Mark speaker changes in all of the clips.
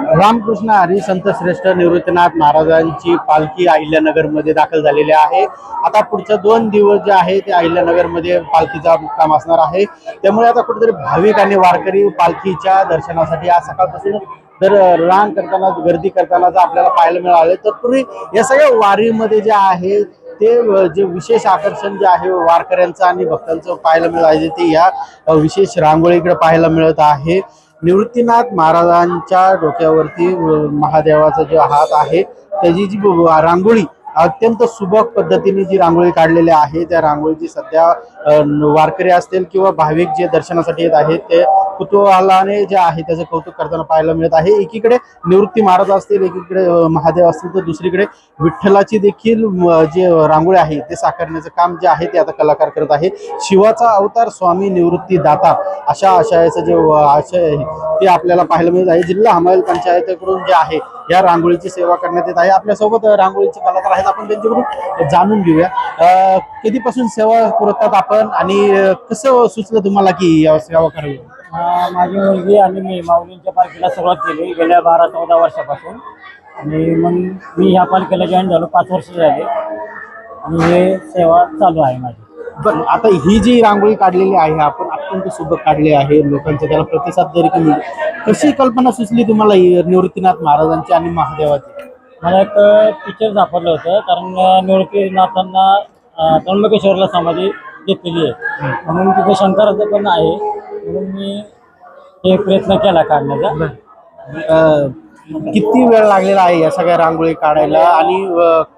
Speaker 1: रामकृष्ण हरी संत श्रेष्ठ निवृत्तीनाथ महाराजांची पालखी अहिल्यानगरमध्ये दाखल झालेली आहे। आता पुढचे 2 दिवस जे आहे ते अहिल्यानगरमध्ये पालखीचा मुक्काम असणार आहे। त्यामुळे आता कुठेतरी भाविक आणि वारकरी पालखीच्या दर्शनासाठी आज सकाळपासून तर रांग करताना गर्दी करताना जर आपल्याला पाहायला मिळाले, तर पूर्वी या सगळ्या वारीमध्ये जे आहे ते जे विशेष आकर्षण जे आहे वारकऱ्यांचं आणि भक्तांचं पाहायला मिळाले ते या विशेष रांगोळीकडे पाहायला मिळत आहे। निवृत्तीनाथ महाराजांच्या डोक्यावरती महादेवाचा जो हात आहे त्याची जी रांगोळी अत्यंत सुबक पद्धतीने जी रांगोळी काढलेली आहे, त्या रांगोळीची सध्या वारकरी असतील किंवा भाविक जे दर्शनासाठी येत आहेत ते कुतूहलाने जे आहे त्याचं कौतुक करताना पाहायला मिळत आहे। एकीकडे निवृत्ती महाराज असतील, एकीकडे महादेव असतील, तर दुसरीकडे विठ्ठलाची देखील जे रांगोळी आहे ते साकारण्याचं काम जे आहे ते आता कलाकार करत आहे। शिवाचा अवतार स्वामी निवृत्ती दाता अशा आशयाचं जे आशय आहे ते आपल्याला पाहायला मिळत आहे। जिल्हा हमाल पंचायतीकडून जे आहे या रांगोळीची सेवा करण्यात येत आहे। आपल्यासोबत रांगोळीचे कलाकार आहेत, आपण त्यांच्याकडून जाणून घेऊया कधीपासून सेवा पुरवतात आपण आणि कसं सुचलं तुम्हाला की या सेवा करावी?
Speaker 2: माझी मुलगी आणि मी माऊलींच्या पालखीला सुरुवात केली गेल्या 12-14 वर्षापासून आणि मग मी ह्या पालखीला जॉईन झालो 5 वर्ष झाले आणि हे सेवा चालू आहे माझी।
Speaker 1: पण आता ही जी रांगोळी काढलेली आहे आपण अत्यंत सुबक काढली आहे, लोकांचा त्याला प्रतिसाद जरी कमी, कशी कल्पना सुचली तुम्हाला निवृत्तीनाथ महाराजांची आणि महादेवाची?
Speaker 2: मला एक पिक्चर सापडलं होतं, कारण निवृत्तीनाथांना त्र्यंबकेश्वरला समाधी घेतलेली आहे म्हणून तिथे शंकराचं पण आहे, म्हणून मी हे प्रयत्न केला काढण्याचा।
Speaker 1: किती वेळ लागलेला आहे या सगळ्या रांगोळी काढायला आणि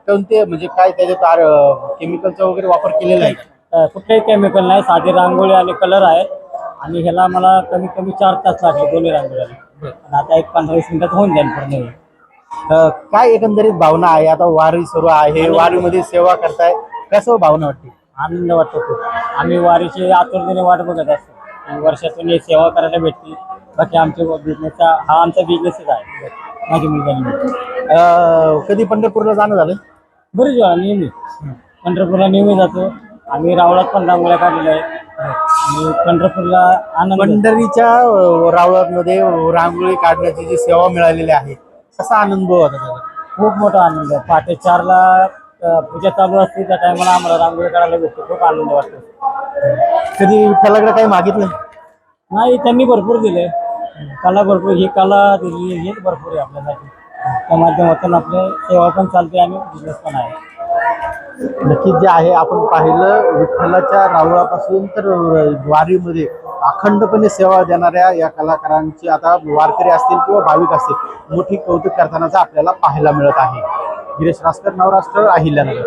Speaker 1: कोणते म्हणजे काय त्याच्यात केमिकलचा वगैरे वापर केलेला आहे?
Speaker 2: कुठलेही केमिकल नाही, साधी रांगोळी आणि कलर आहे आणि ह्याला मला कमीत कमी 4 तास लागले दोन्ही रांगोळ्याला आणि आता एक 15-20 मिनिटात होऊन जाईल पूर्ण।
Speaker 1: काय एकंदरीत भावना आहे? आता वारी सुरू आहे, वारीमध्ये सेवा करताय, कसं भावना वाटते?
Speaker 2: आनंद वाटतो खूप। आम्ही वारीची आतुरतेने वाट बघत असतो, वर्षातून एक सेवा करायला भेटते। बाकी आमच्या बिझनेसचा हा आमचा बिझनेसच आहे। माझी मुलगी
Speaker 1: कधी पंढरपूरला जाणं झालं?
Speaker 2: बरीच वेळा नेहमी पंढरपूरला नेहमी जातो आम्ही। रावळात पण रांगोळ्या काढलेल्या आहेत आणि पंढरपूरला आनंद।
Speaker 1: पंढरीच्या रावळामध्ये रांगोळी काढण्याची जी सेवा मिळालेली आहे, कसा आनंद होता त्याचा?
Speaker 2: खूप मोठा आनंद आहे। पहाटे 4ला पूजा चालू असते, त्या टायमाला आम्हाला रांगोळी काढायला भेटतो, खूप आनंद वाटतो।
Speaker 1: कधी विठ्ठलाकडे काही मागितलं
Speaker 2: नाही? त्यांनी भरपूर दिले, कला भरपूर, ही कला दिली, हेच भरपूर आहे आपल्यासाठी। त्या माध्यमातून आपली सेवा पण चालते आणि बिझनेस पण आहे।
Speaker 1: नक्कीच जे आहे आपण पाहिलं विठ्ठलाच्या रावळापासून तर वारीमध्ये अखंडपणे सेवा देणाऱ्या या कलाकारांची आता वारकरी असतील किंवा भाविक असतील मोठी कौतुक करतानाचा आपल्याला पाहायला मिळत आहे। गिरीश रासकर, नवराष्ट्र, अहिल्यानगर।